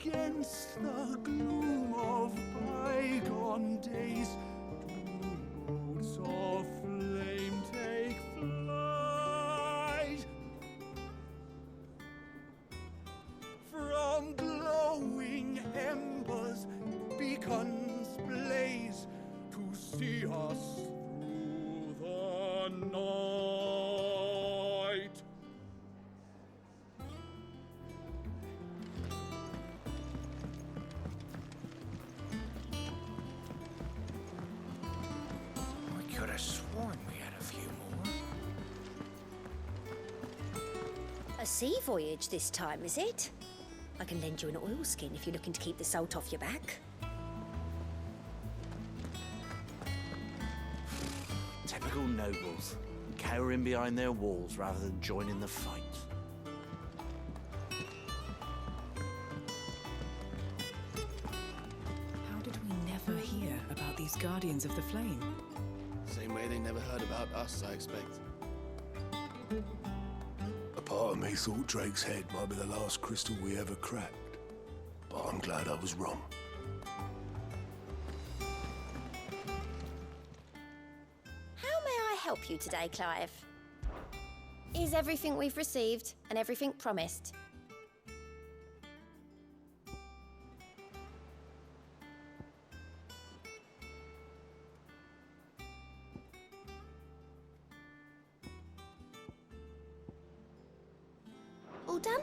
against the gloom of bygone days, do boats of flame take flight. From glowing embers, beacons blaze to see us through the night. I could have sworn we had a few more. A sea voyage this time, is it? I can lend you an oilskin if you're looking to keep the salt off your back. Typical nobles, cowering behind their walls rather than joining the fight. How did we never hear about these Guardians of the Flame? Same way they never heard about us, I expect. A part of me thought Drake's head might be the last crystal we ever cracked. But I'm glad I was wrong. How may I help you today, Clive? Is everything we've received and everything promised? All done?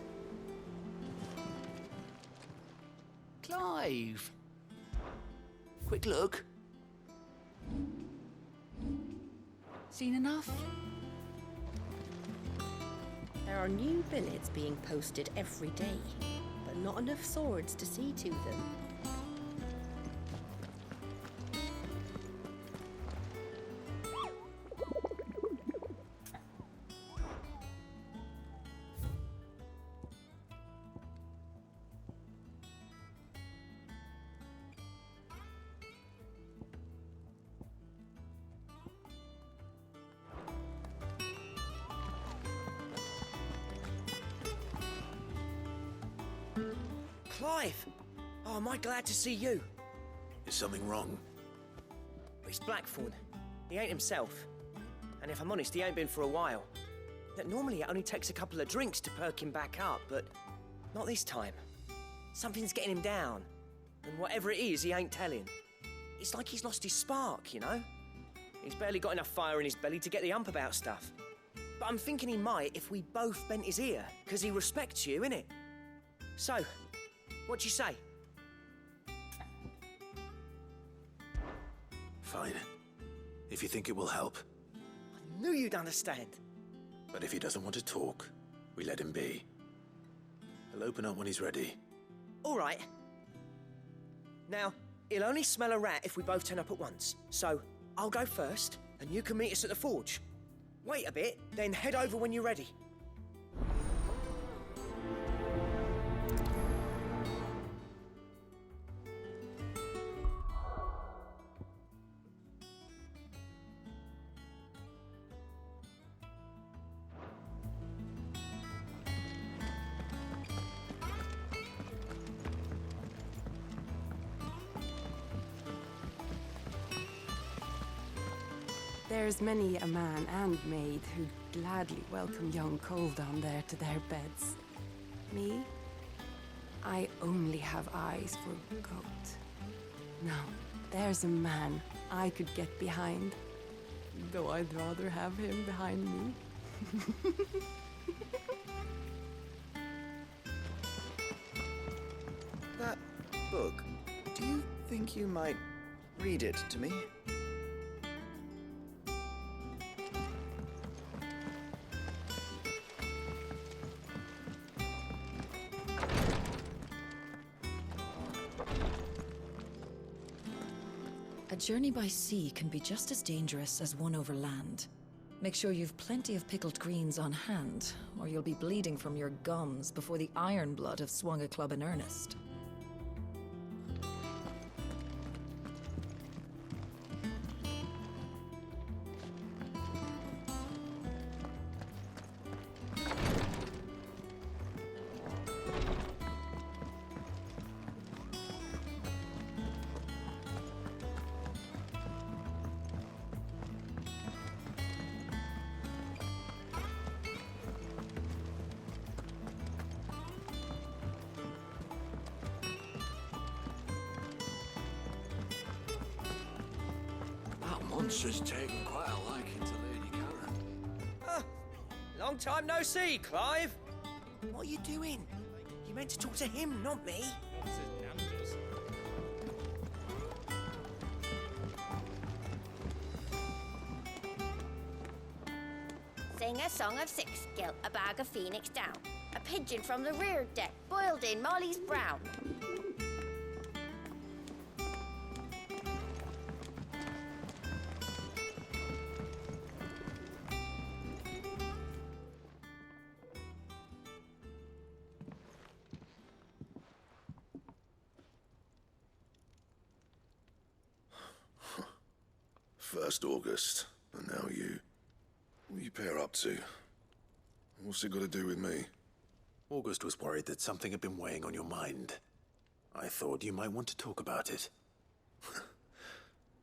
Clive! Quick look. Seen enough? There are new billets being posted every day, but not enough swords to see to them. Clive! Oh, am I glad to see you? Is something wrong? It's Blackthorn. He ain't himself. And if I'm honest, he ain't been for a while. That normally it only takes a couple of drinks to perk him back up, but not this time. Something's getting him down. And whatever it is, he ain't telling. It's like he's lost his spark, you know? He's barely got enough fire in his belly to get the ump about stuff. But I'm thinking he might if we both bent his ear, because he respects you, innit? So, what do you say? Fine. If you think it will help. I knew you'd understand. But if he doesn't want to talk, we let him be. He'll open up when he's ready. All right. Now, he'll only smell a rat if we both turn up at once. So, I'll go first, and you can meet us at the forge. Wait a bit, then head over when you're ready. There's many a man and maid who'd gladly welcome young Cole down there to their beds. Me? I only have eyes for goat. Now, there's a man I could get behind, though I'd rather have him behind me. That book, do you think you might read it to me? A journey by sea can be just as dangerous as one over land. Make sure you've plenty of pickled greens on hand, or you'll be bleeding from your gums before the iron blood have swung a club in earnest. monster's taken quite a liking to Lady Karen. Long time no see, Clive. What are you doing? You meant to talk to him, not me. Sing a song of six, gilt a bag of phoenix down. A pigeon from the rear deck, boiled in Molly's brown. First August, and now you. What are you pair up to? What's it got to do with me? August was worried that something had been weighing on your mind. I thought you might want to talk about it.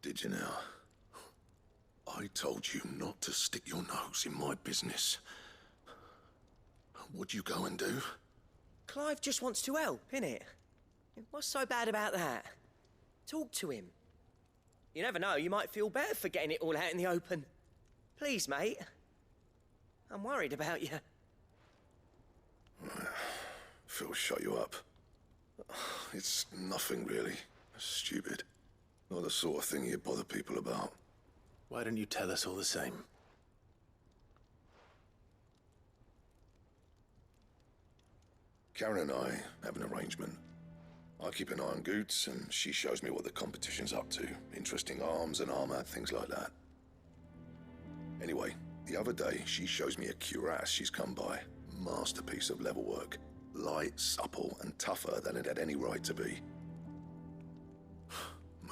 Did you now? I told you not to stick your nose in my business. What'd you go and do? Clive just wants to help, innit? What's so bad about that? Talk to him. You never know, you might feel better for getting it all out in the open. Please, mate. I'm worried about you. Phil shut you up. It's nothing really. Stupid. Not the sort of thing you bother people about. Why don't you tell us all the same? Karen and I have an arrangement. I keep an eye on Goots, and she shows me what the competition's up to. Interesting arms and armor, things like that. Anyway, the other day, she shows me a cuirass she's come by. Masterpiece of level work. Light, supple, and tougher than it had any right to be.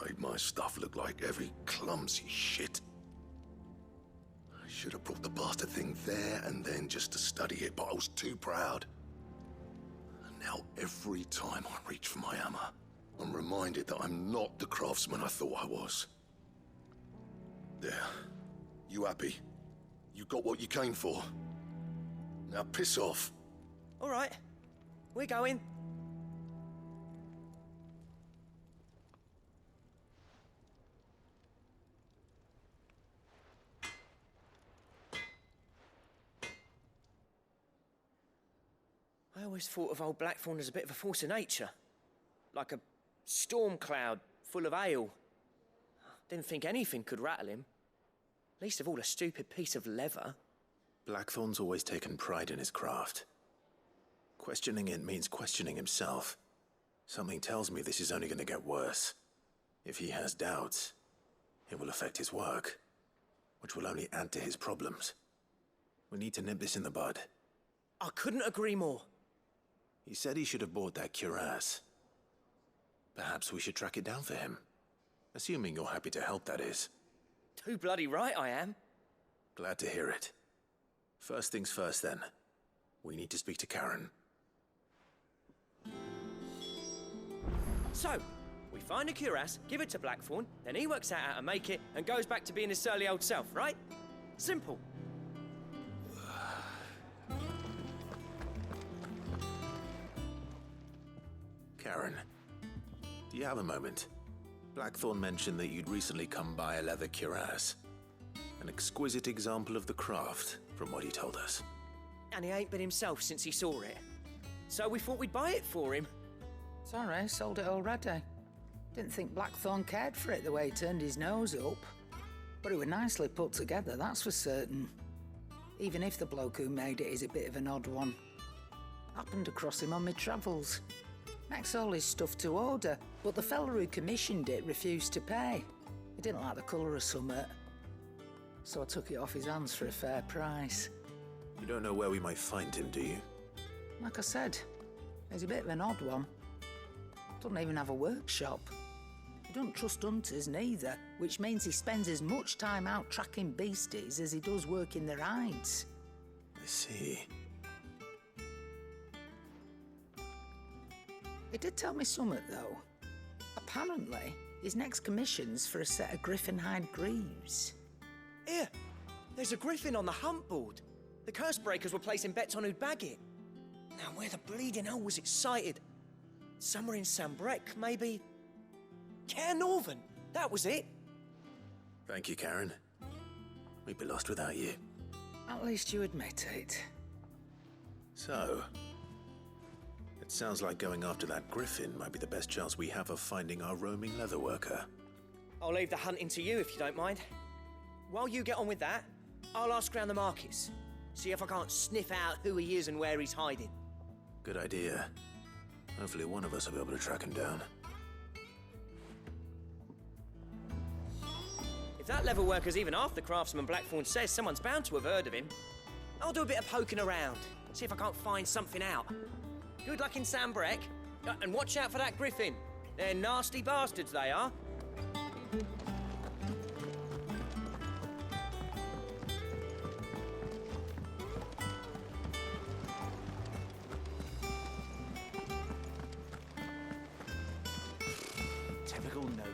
Made my stuff look like every clumsy shit. I should have brought the bastard thing there and then just to study it, but I was too proud. Now, every time I reach for my hammer, I'm reminded that I'm not the craftsman I thought I was. There. You happy? You got what you came for. Now piss off. All right. We're going. I always thought of old Blackthorn as a bit of a force of nature. Like a storm cloud full of ale. Didn't think anything could rattle him. Least of all a stupid piece of leather. Blackthorn's always taken pride in his craft. Questioning it means questioning himself. Something tells me this is only going to get worse. If he has doubts, it will affect his work, which will only add to his problems. We need to nip this in the bud. I couldn't agree more. He said he should have bought that cuirass. Perhaps we should track it down for him. Assuming you're happy to help, that is. Too bloody right I am. Glad to hear it. First things first, then. We need to speak to Karen. So, we find a cuirass, give it to Blackthorn, then he works out how to make it and goes back to being his surly old self, right? Simple. Karen, do you have a moment? Blackthorn mentioned that you'd recently come by a leather cuirass. An exquisite example of the craft, from what he told us. And he ain't been himself since he saw it. So we thought we'd buy it for him. Sorry, sold it already. Didn't think Blackthorn cared for it the way he turned his nose up. But it was nicely put together, that's for certain. Even if the bloke who made it is a bit of an odd one. Happened across him on my travels. Makes all his stuff to order, but the fella who commissioned it refused to pay. He didn't like the colour of summit. So I took it off his hands for a fair price. You don't know where we might find him, do you? Like I said, he's a bit of an odd one. Doesn't even have a workshop. He doesn't trust hunters neither, which means he spends as much time out tracking beasties as he does working their hides. I see. He did tell me something, though. Apparently, his next commission's for a set of griffin hide greaves. Here, there's a griffin on the hunt board. The curse breakers were placing bets on who'd bag it. Now, where the bleeding hell was it sighted? Somewhere in Sambrec, maybe? Care Northern, that was it. Thank you, Karen. We'd be lost without you. At least you admit it. So, it sounds like going after that griffin might be the best chance we have of finding our roaming leatherworker. I'll leave the hunting to you if you don't mind. While you get on with that, I'll ask around the markets. See if I can't sniff out who he is and where he's hiding. Good idea. Hopefully one of us will be able to track him down. If that leatherworker's even half the craftsman Blackthorn says, someone's bound to have heard of him. I'll do a bit of poking around, see if I can't find something out. Good luck in Sambrek, and watch out for that griffin. They're nasty bastards, they are. Typical nobles.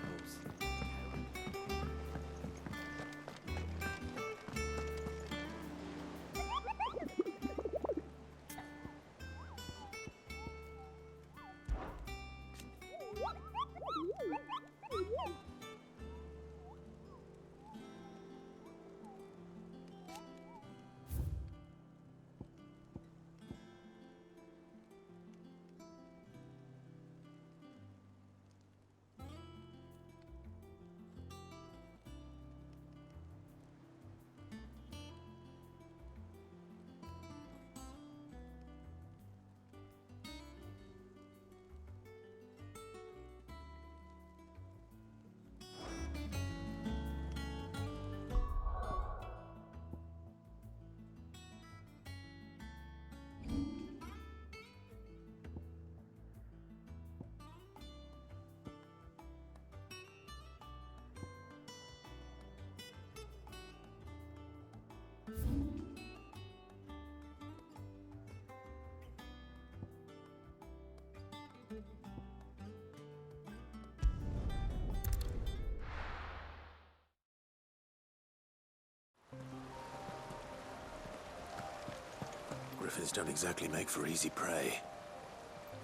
Griffins don't exactly make for easy prey.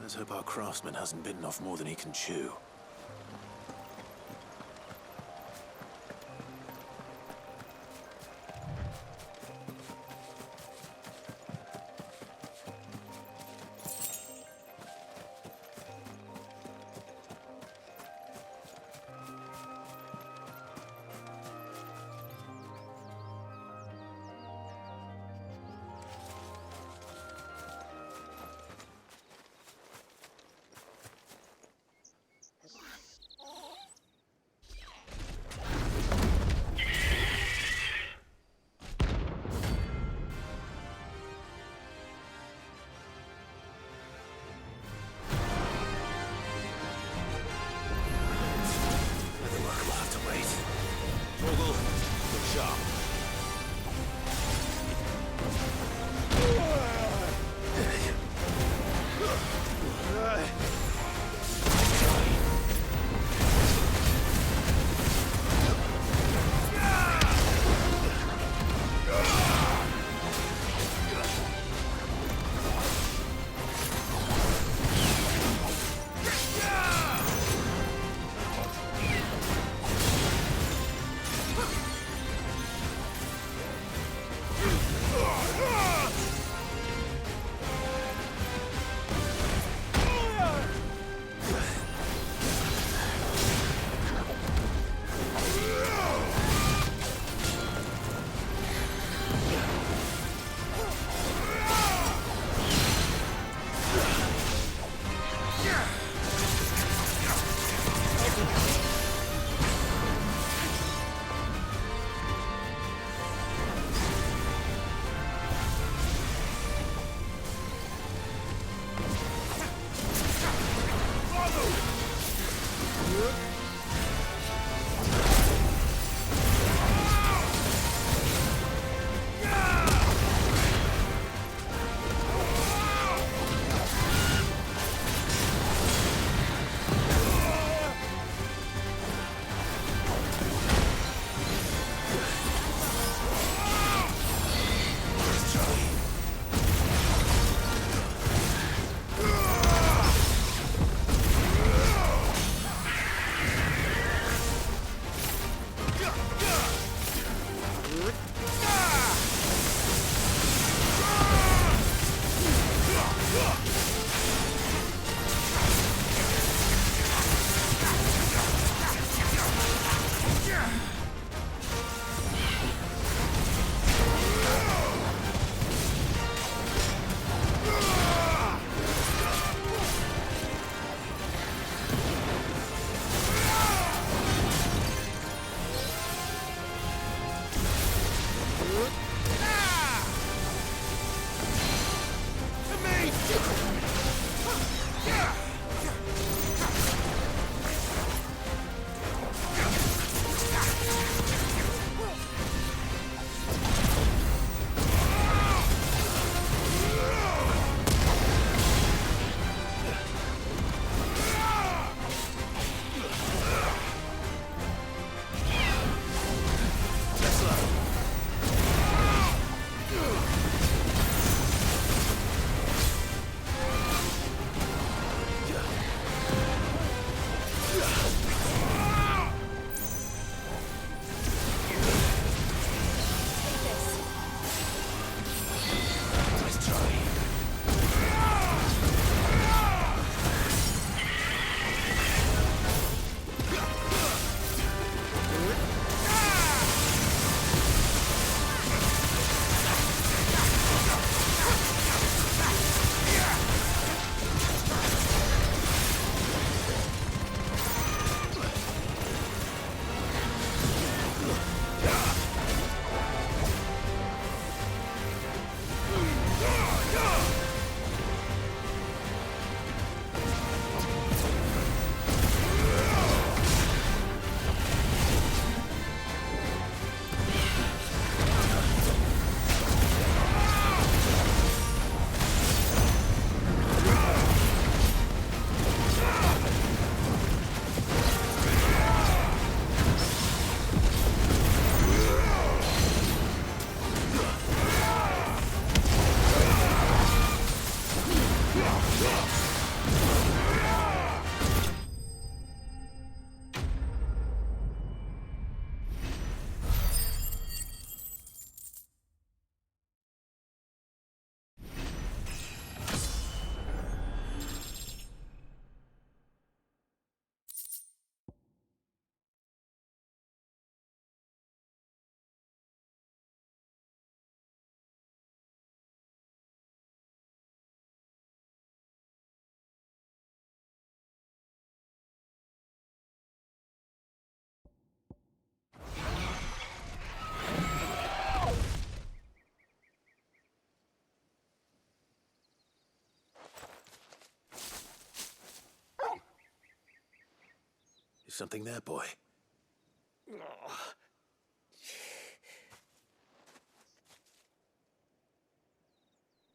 Let's hope our craftsman hasn't bitten off more than he can chew. Ah! Is something there, boy?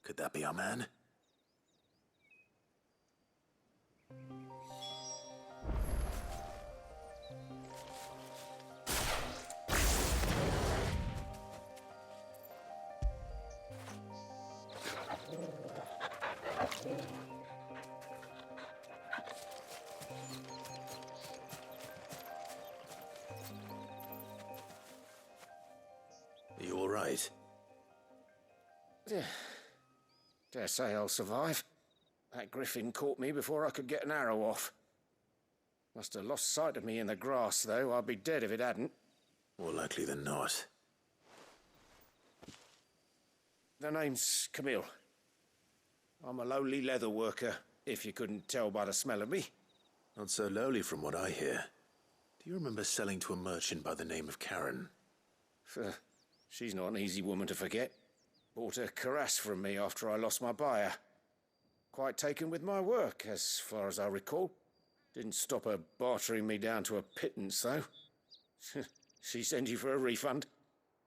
Could that be our man? Are you all right? Dare say I'll survive. That griffin caught me before I could get an arrow off. Must have lost sight of me in the grass, though. I'd be dead if it hadn't. More likely than not. The name's Camille. I'm a lowly leather worker, if you couldn't tell by the smell of me. Not so lowly from what I hear. Do you remember selling to a merchant by the name of Karen? She's not an easy woman to forget. Bought a cuirass from me after I lost my buyer. Quite taken with my work, as far as I recall. Didn't stop her bartering me down to a pittance, though. She sent you for a refund?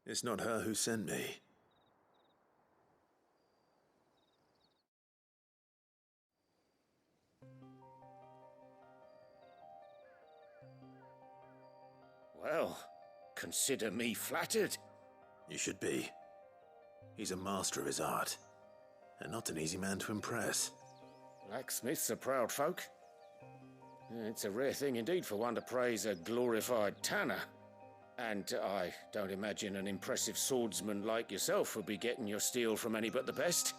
It's not her who sent me. Well, consider me flattered. You should be. He's a master of his art, and not an easy man to impress. Blacksmiths are proud folk. It's a rare thing indeed for one to praise a glorified tanner. And I don't imagine an impressive swordsman like yourself would be getting your steel from any but the best.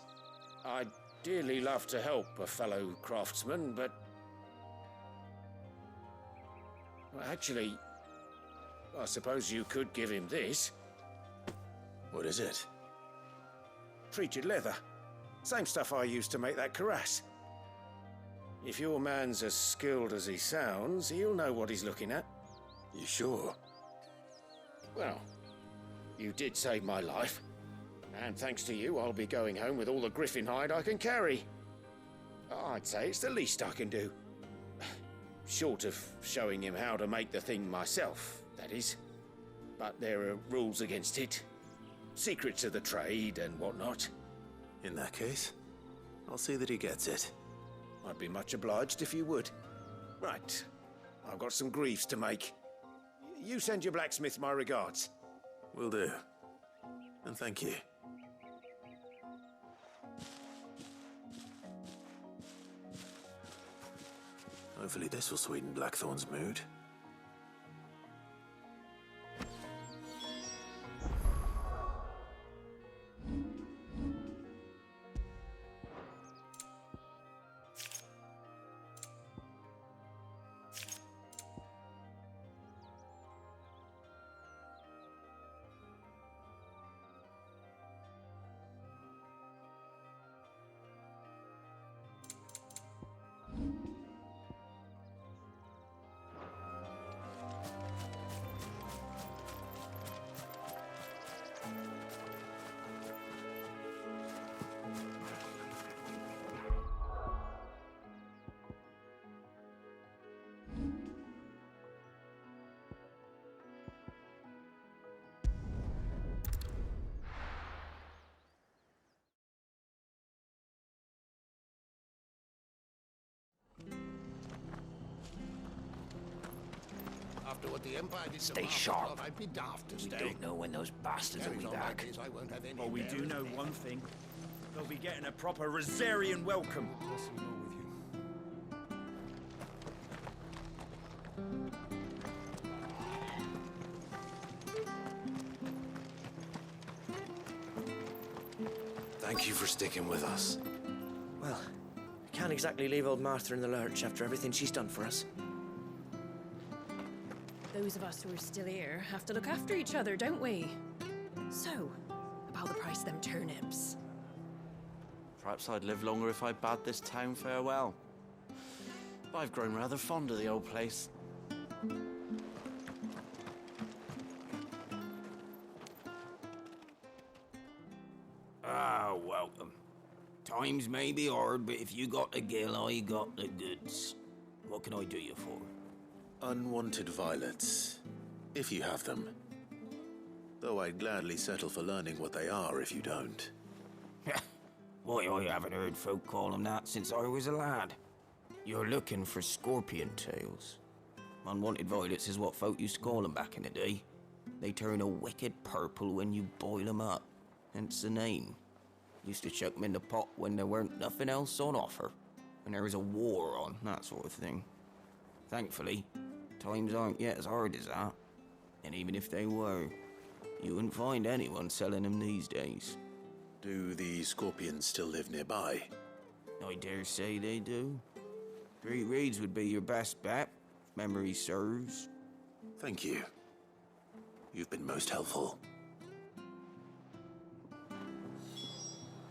I'd dearly love to help a fellow craftsman, but... Well, actually, I suppose you could give him this. What is it? Treated leather. Same stuff I used to make that cuirass. If your man's as skilled as he sounds, he'll know what he's looking at. You sure? Well, you did save my life. And thanks to you, I'll be going home with all the griffin hide I can carry. I'd say it's the least I can do. Short of showing him how to make the thing myself, that is. But there are rules against it. Secrets of the trade and whatnot. In that case, I'll see that he gets it. I'd be much obliged if you would. Right. I've got some greaves to make. You send your blacksmith my regards. Will do. And thank you. Hopefully this will sweeten Blackthorn's mood. After what the Empire did to Stay Marvel, sharp. I'd be daft to We stay. don't know when those bastards will be back. I won't have any Well, we do know bearing. one thing. They'll be getting a proper Rosarian welcome. Thank you for sticking with us. Well, I can't exactly leave old Martha in the lurch after everything she's done for us. Those of us who are still here have to look after each other, don't we? So, about the price of them turnips. Perhaps I'd live longer if I bade this town farewell. But I've grown rather fond of the old place. Ah, welcome. Times may be hard, but if you got the gill, I got the goods. What can I do you for? Unwanted violets, if you have them. Though I'd gladly settle for learning what they are if you don't. Why, I haven't heard folk call them that since I was a lad. You're looking for scorpion tails. Unwanted violets is what folk used to call them back in the day. They turn a wicked purple when you boil them up, hence the name. Used to chuck them in the pot when there weren't nothing else on offer, when there was a war on, that sort of thing. Thankfully, times aren't yet as hard as that. And even if they were, you wouldn't find anyone selling them these days. Do the scorpions still live nearby? I dare say they do. 3 Reeds would be your best bet, if memory serves. Thank you. You've been most helpful.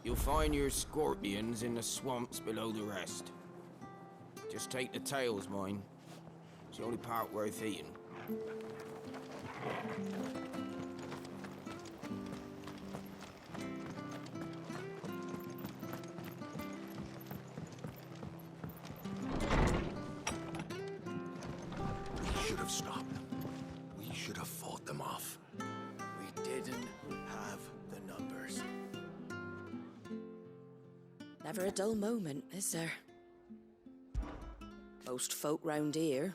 You'll find your scorpions in the swamps below the rest. Just take the tails, mind. It's the only part worth eating. We should have stopped them. We should have fought them off. We didn't have the numbers. Never a dull moment, is there? Most folk round here.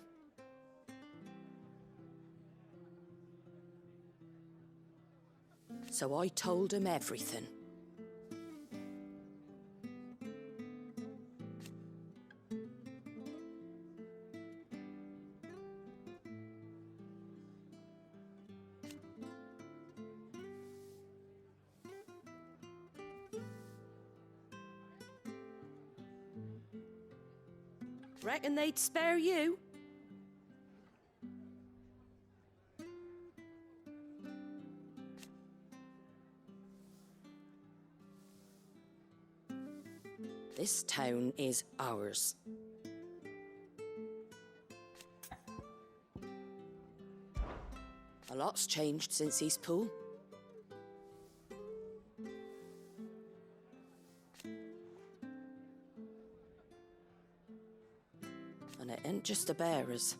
So I told him everything. Reckon they'd spare you? This town is ours. A lot's changed since Eastpool. And it ain't just the bearers.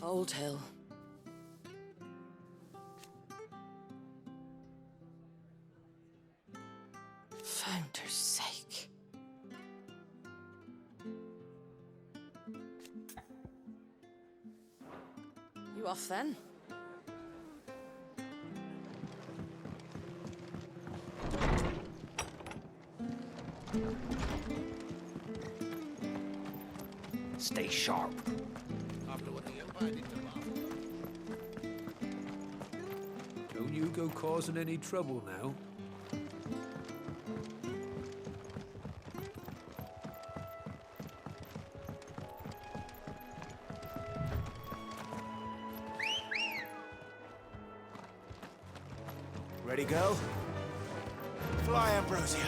Old Hill. Founder's sake. You off then? Stay sharp. Don't you go causing any trouble now. Ready, go? Fly, Ambrosia.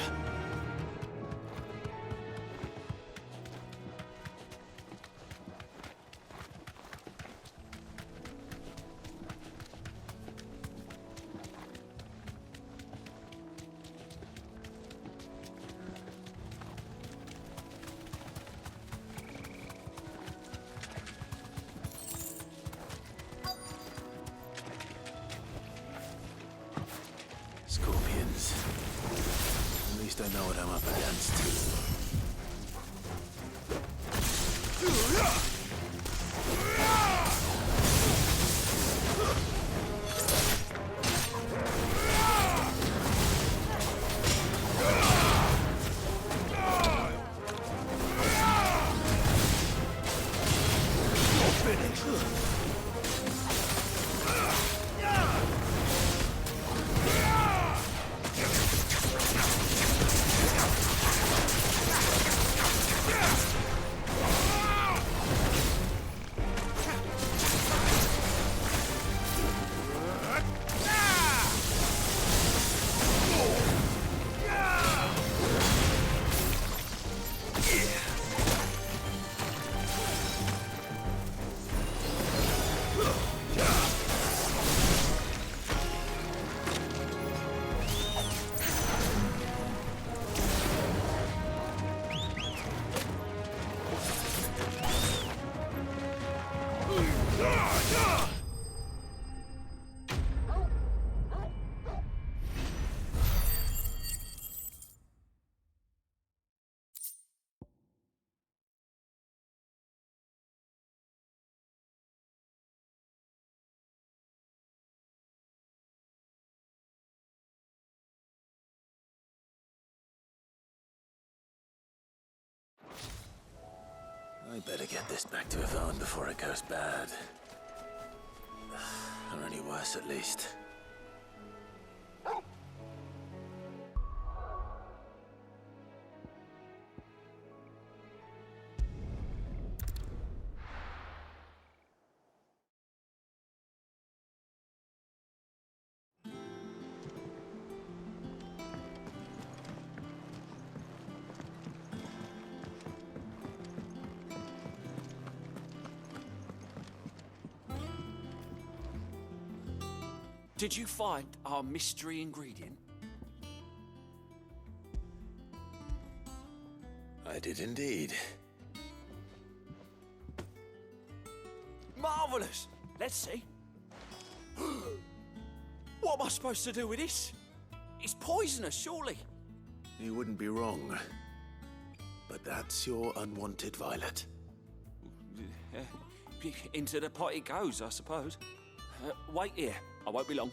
Scorpions. At least I know what I'm up against. I better get this back to Yvonne before it goes bad. Or any worse, at least. Did you find our mystery ingredient? I did indeed. Marvellous! Let's see. What am I supposed to do with this? It's poisonous, surely. You wouldn't be wrong. But that's your unwanted violet. Into the pot it goes, I suppose. Wait here. I won't be long.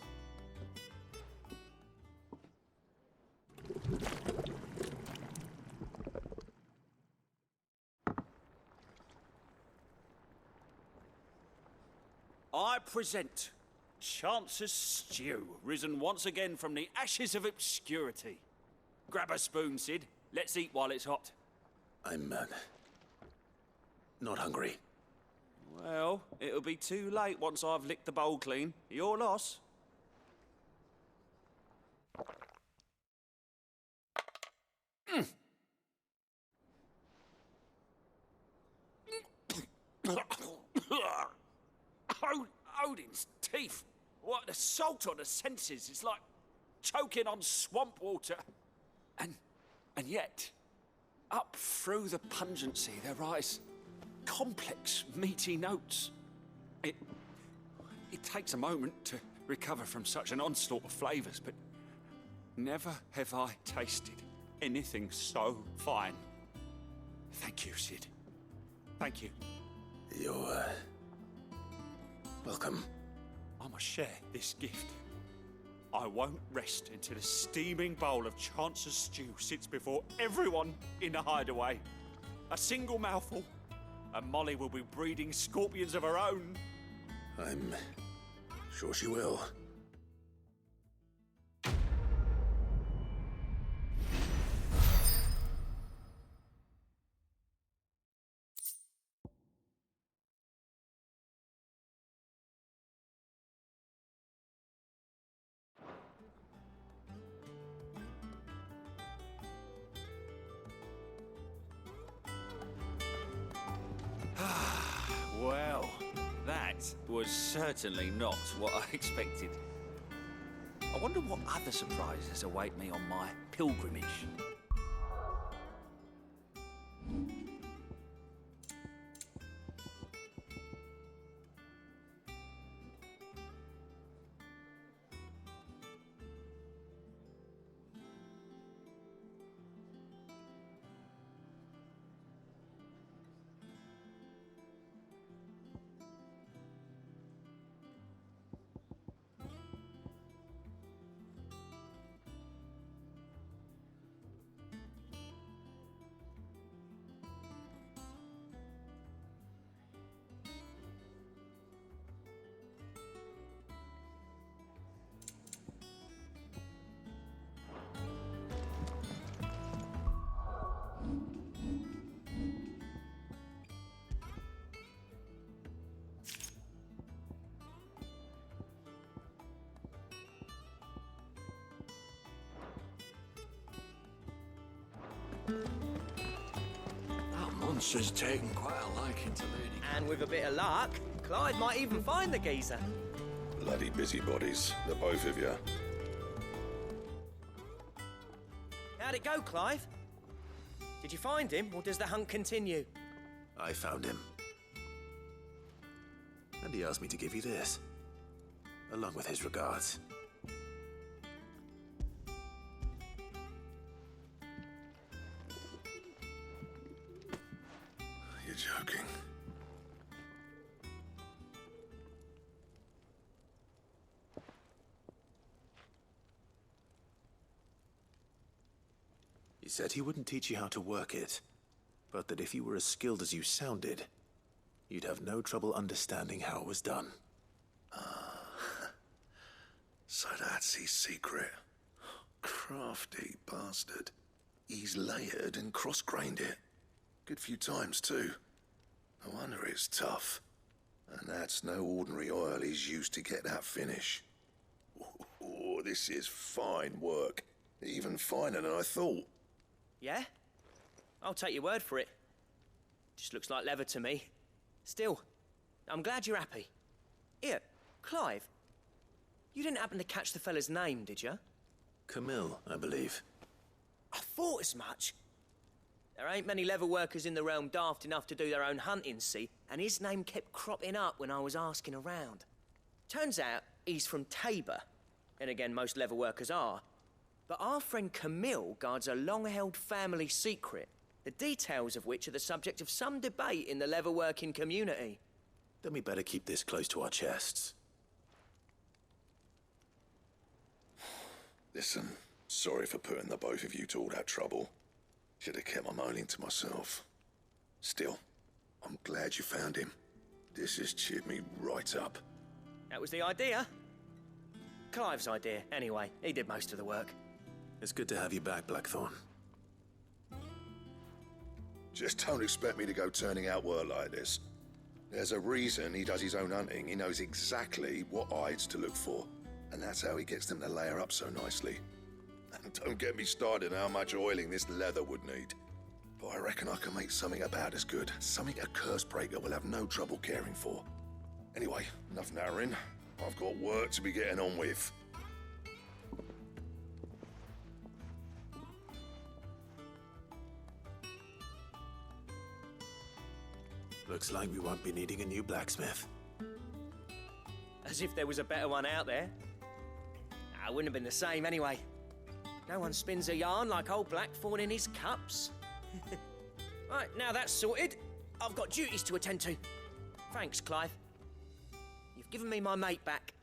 I present Chance's stew, risen once again from the ashes of obscurity. Grab a spoon, Sid. Let's eat while it's hot. I'm, not hungry. Well, it'll be too late once I've licked the bowl clean. Your loss. Odin's teeth. What, the salt on the senses. It's like choking on swamp water. And yet, up through the pungency, there rise complex, meaty notes. It takes a moment to recover from such an onslaught of flavours, but never have I tasted anything so fine. Thank you, Sid. Thank you. You're, welcome. I must share this gift. I won't rest until a steaming bowl of Chance's stew sits before everyone in the hideaway. A single mouthful, and Molly will be breeding scorpions of her own. I'm sure she will. Well, that was certainly not what I expected. I wonder what other surprises await me on my pilgrimage. That monster's taken quite a liking to Lady. And with a bit of luck, Clyde might even find the geezer. Bloody busybodies, the both of you. How'd it go, Clive? Did you find him, or does the hunt continue? I found him. And he asked me to give you this, along with his regards. You're joking. He said he wouldn't teach you how to work it, but that if you were as skilled as you sounded, you'd have no trouble understanding how it was done. So that's his secret. Crafty bastard. He's layered and cross-grained it. Good few times, too. No wonder it's tough. And that's no ordinary oil he's used to get that finish. Oh, this is fine work. Even finer than I thought. Yeah? I'll take your word for it. Just looks like leather to me. Still, I'm glad you're happy. Here, Clive, you didn't happen to catch the fella's name, did you? Camille, I believe. I thought as much. There ain't many leather workers in the realm daft enough to do their own hunting, see? And his name kept cropping up when I was asking around. Turns out he's from Tabor. And again, most leather workers are. But our friend Camille guards a long-held family secret, the details of which are the subject of some debate in the leather-working community. Then we better keep this close to our chests. Listen, sorry for putting the both of you to all that trouble. Should have kept my moaning to myself. Still, I'm glad you found him. This has cheered me right up. That was the idea. Clive's idea, anyway. He did most of the work. It's good to have you back, Blackthorn. Just don't expect me to go turning out work like this. There's a reason he does his own hunting. He knows exactly what hides to look for. And that's how he gets them to layer up so nicely. And don't get me started on how much oiling this leather would need. But I reckon I can make something about as good. Something a Cursebreaker will have no trouble caring for. Anyway, enough narrowing. I've got work to be getting on with. Looks like we won't be needing a new blacksmith. As if there was a better one out there. It wouldn't have been the same anyway. No one spins a yarn like old Blackthorn in his cups. Right, now that's sorted, I've got duties to attend to. Thanks, Clive. You've given me my mate back.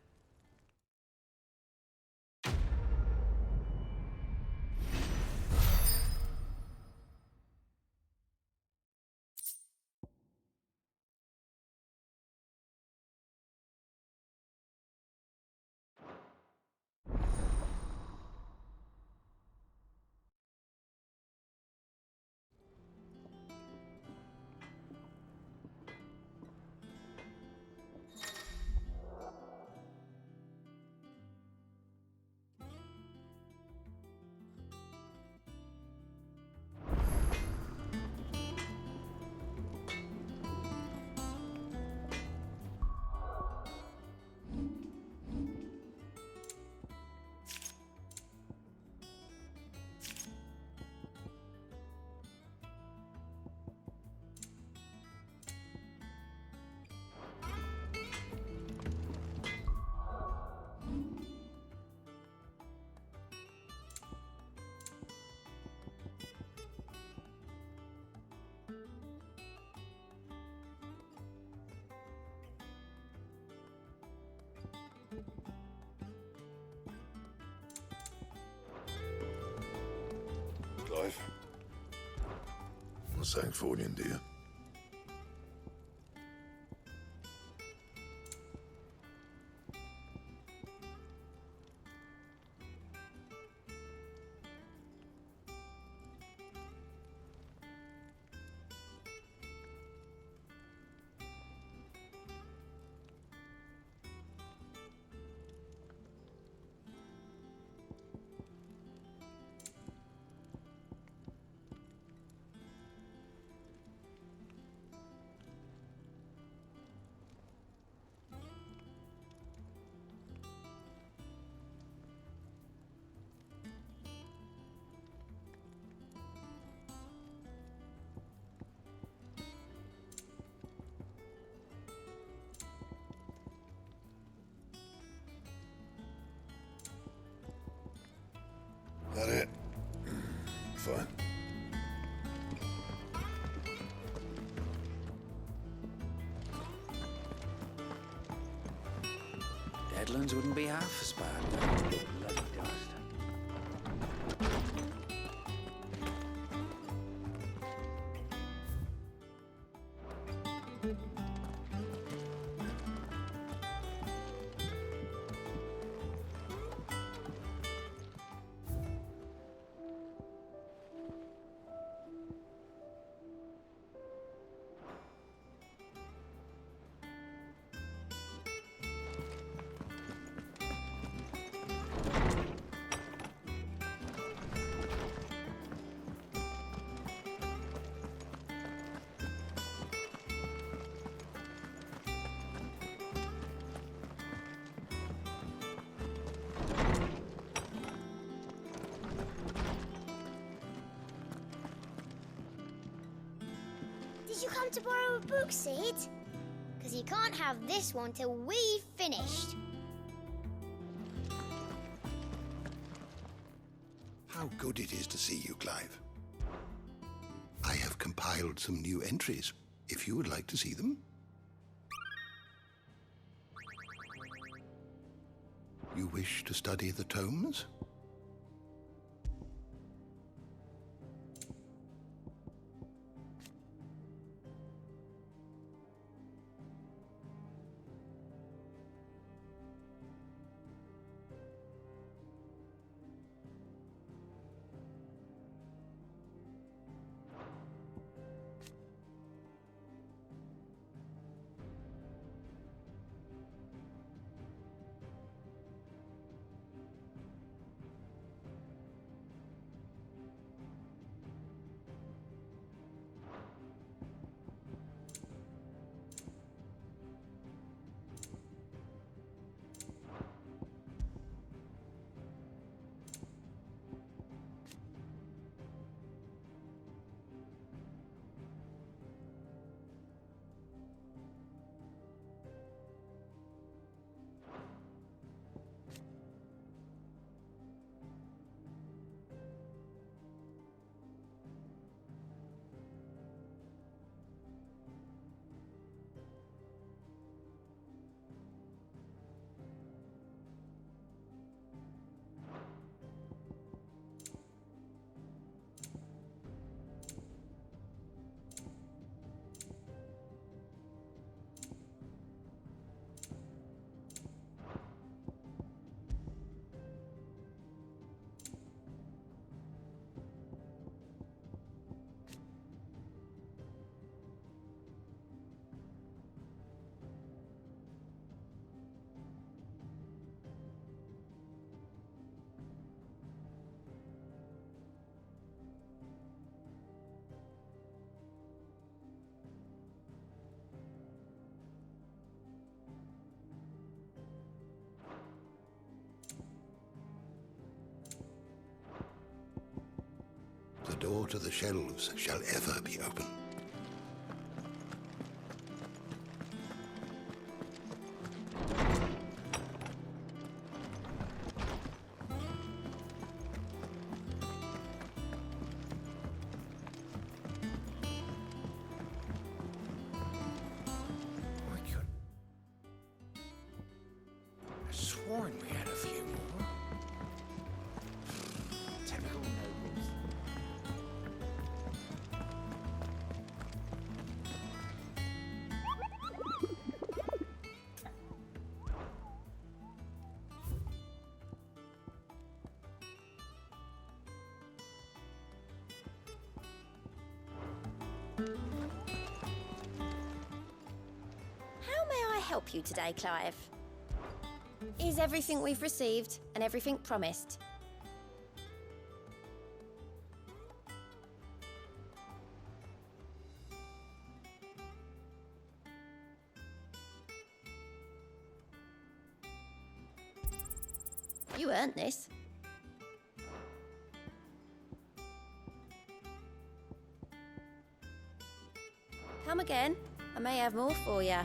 Clive. What's saying for you, dear? That it? Fine. Deadlands wouldn't be half as bad. Bloody dust. Did you come to borrow a book, Sid? Because you can't have this one till we've finished. How good it is to see you, Clive. I have compiled some new entries, if you would like to see them. You wish to study the tomes? door to the shelves shall ever be open. I sworn we had a few more. Typical nobles. How may I help you today, Clive? Is everything we've received and everything promised? You earned this. Come again. I may have more for you.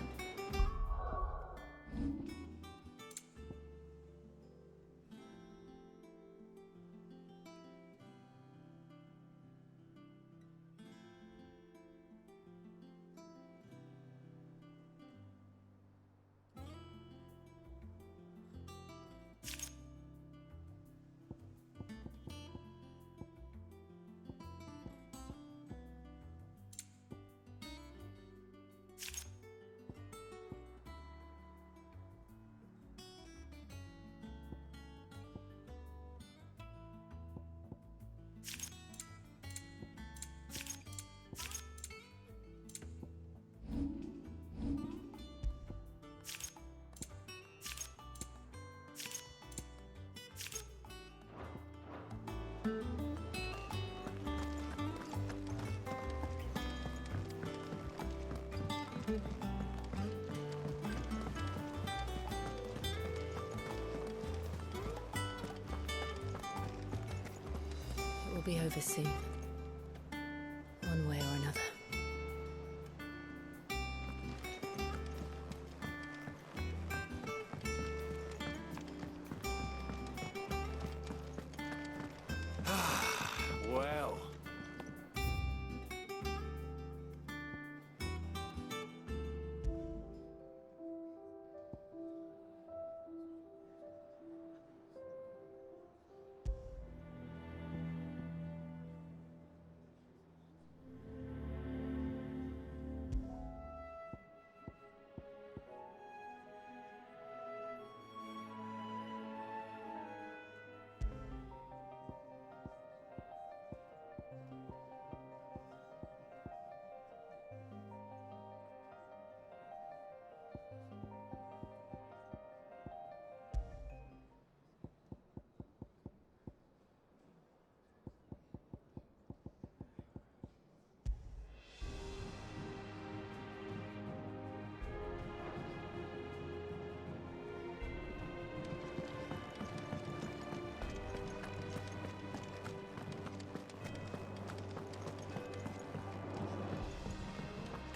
It will be over soon. One way or another. Well.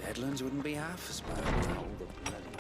Deadlands wouldn't be half as bad without all the bloody